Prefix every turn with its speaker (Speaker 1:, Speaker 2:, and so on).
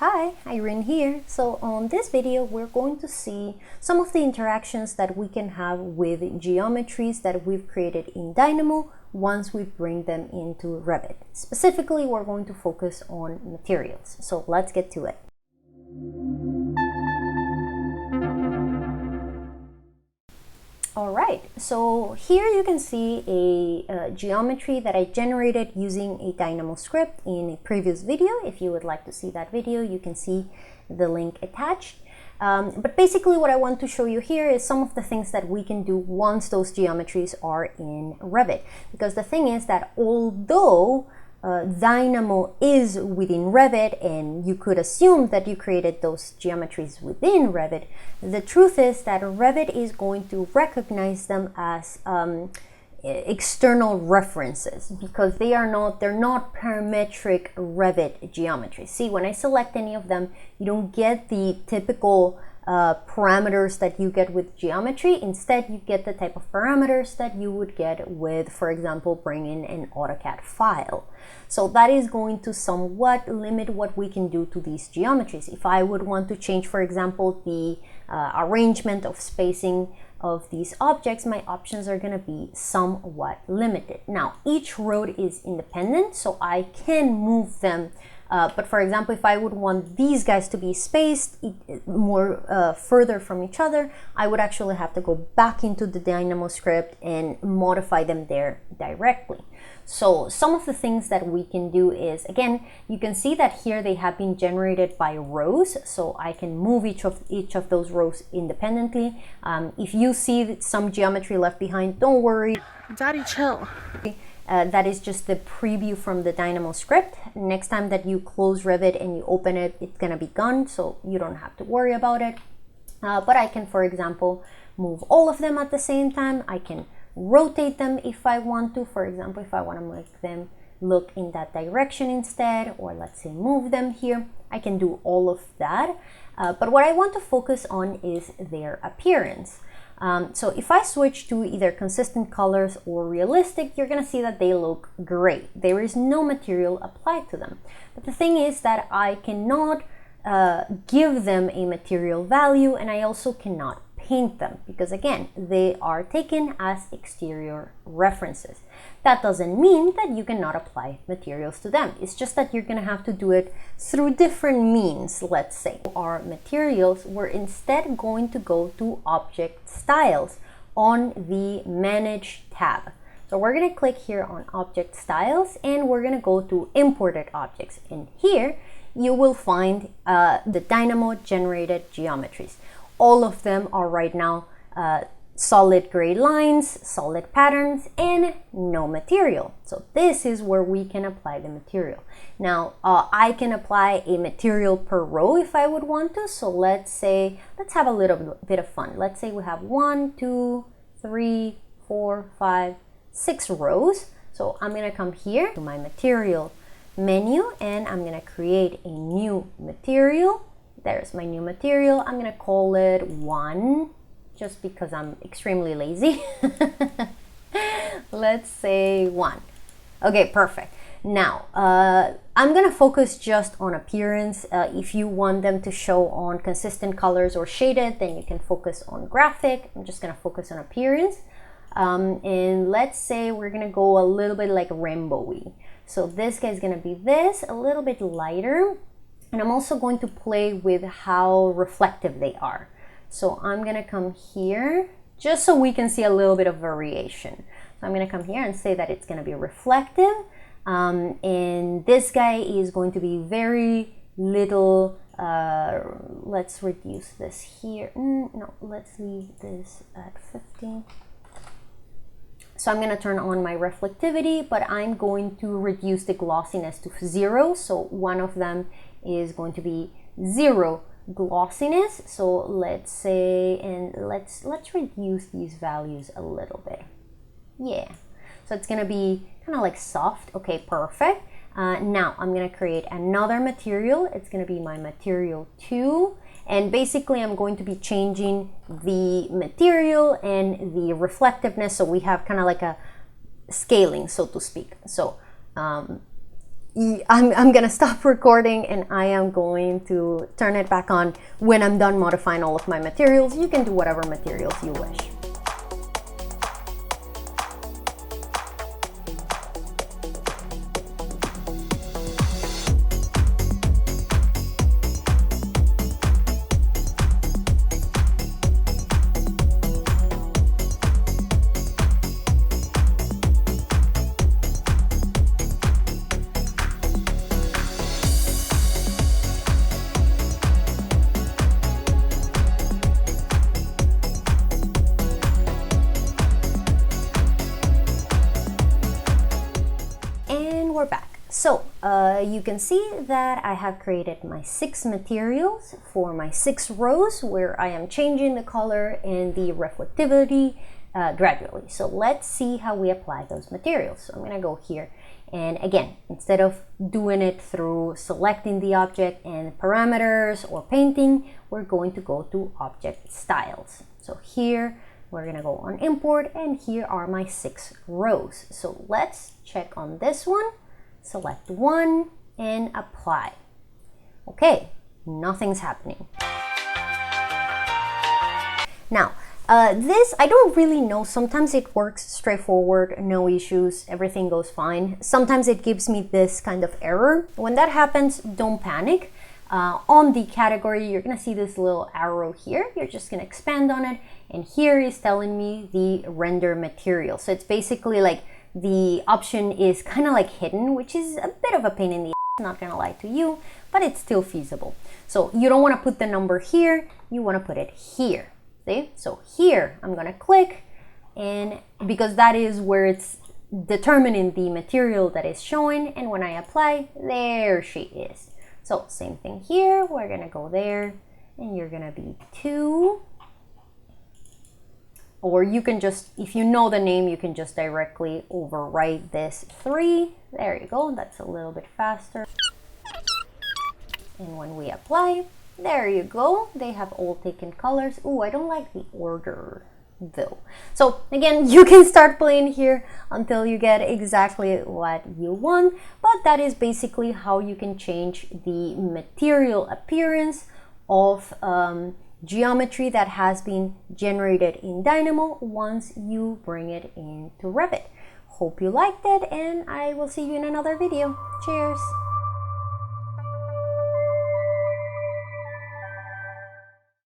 Speaker 1: Hi, Irene here. So on this video, we're going to see some of the interactions that we can have with geometries that we've created in Dynamo once we bring them into Revit. Specifically, we're going to focus on materials. So let's get to it. Alright, so here you can see a geometry that I generated using a Dynamo script in a previous video. If you would like to see that video, you can see the link attached. But basically what I want to show you here is some of the things that we can do once those geometries are in Revit. Because the thing is that although Dynamo is within Revit and you could assume that you created those geometries within Revit, the truth is that Revit is going to recognize them as external references because they're not parametric Revit geometries. See, when I select any of them, you don't get the typical parameters that you get with geometry. Instead, you get the type of parameters that you would get with, for example, bringing an AutoCAD file. So that is going to somewhat limit what we can do to these geometries. If I would want to change, for example, the arrangement of spacing of these objects, my options are going to be somewhat limited. Now, each road is independent, so I can move them. But for example, if I would want these guys to be spaced more further from each other, I would actually have to go back into the Dynamo script and modify them there directly. So some of the things that we can do is, again, you can see that here they have been generated by rows, so I can move each of those rows independently. If you see some geometry left behind, don't worry.
Speaker 2: Daddy, chill.
Speaker 1: That is just the preview from the Dynamo script. Next time that you close Revit and you open it, it's gonna be gone, so you don't have to worry about it. But I can, for example, move all of them at the same time. I can rotate them if I want to. For example, if I want to make them look in that direction instead, or let's say move them here, I can do all of that. But what I want to focus on is their appearance. So if I switch to either consistent colors or realistic, you're gonna see that they look great. There is no material applied to them. But the thing is that I cannot give them a material value, and I also cannot paint them because, again, they are taken as exterior references. That doesn't mean that you cannot apply materials to them. It's just that you're gonna have to do it through different means. Let's say our materials, we're instead going to go to Object Styles on the Manage tab. So we're gonna click here on Object Styles and we're gonna go to Imported Objects. And here you will find the Dynamo generated geometries. All of them are right now solid gray lines, solid patterns, and no material. So this is where we can apply the material. Now, I can apply a material per row if I would want to. So let's have a little bit of fun. Let's say we have 1, 2, 3, 4, 5, 6 rows. So I'm gonna come here to my material menu and I'm gonna create a new material. There's my new material. I'm gonna call it 1 just because I'm extremely lazy. Let's say 1. Okay, perfect. Now, I'm gonna focus just on appearance. If you want them to show on consistent colors or shaded, then you can focus on graphic. I'm just gonna focus on appearance. And let's say we're gonna go a little bit like rainbowy. So this guy's gonna be this, a little bit lighter. And I'm also going to play with how reflective they are. So I'm gonna come here just so we can see a little bit of variation. So I'm gonna come here and say that it's gonna be reflective. And this guy is going to be very little. Let's reduce this here. No, let's leave this at 15. So I'm gonna turn on my reflectivity, but I'm going to reduce the glossiness to 0. So one of them is going to be 0 glossiness. So let's say, and let's reduce these values a little bit. Yeah, so it's gonna be kind of like soft. Okay, perfect. Now I'm gonna create another material. It's gonna be my material 2, and basically I'm going to be changing the material and the reflectiveness, so we have kind of like a scaling, so to speak. So I'm gonna stop recording and I am going to turn it back on when I'm done modifying all of my materials. You can do whatever materials you wish. And we're back. So you can see that I have created my 6 materials for my 6 rows where I am changing the color and the reflectivity gradually. So let's see how we apply those materials. So I'm gonna go here, and again, instead of doing it through selecting the object and parameters or painting, we're going to go to object styles. So here we're gonna go on import, and here are my 6 rows. So let's check on this one, select one and apply. Okay, nothing's happening. Now, this, I don't really know. Sometimes it works straightforward, no issues, everything goes fine. Sometimes it gives me this kind of error. When that happens, don't panic. On the category, you're gonna see this little arrow here. You're just gonna expand on it, and here is telling me the render material. So it's basically like the option is kind of like hidden, which is a bit of a pain in the ass, not gonna lie to you, but it's still feasible. So you don't want to put the number here, you want to put it here. See? So here I'm gonna click, and because that is where it's determining the material that is showing, and when I apply, there she is. So same thing here, we're gonna go there, and you're gonna be 2. Or you can just, if you know the name, you can just directly overwrite this 3. There you go, that's a little bit faster. And when we apply, there you go, they have all taken colors. Ooh, I don't like the order though. So again, you can start playing here until you get exactly what you want, but that is basically how you can change the material appearance of geometry that has been generated in Dynamo once you bring it into Revit. Hope you liked it, and I will see you in another video. Cheers!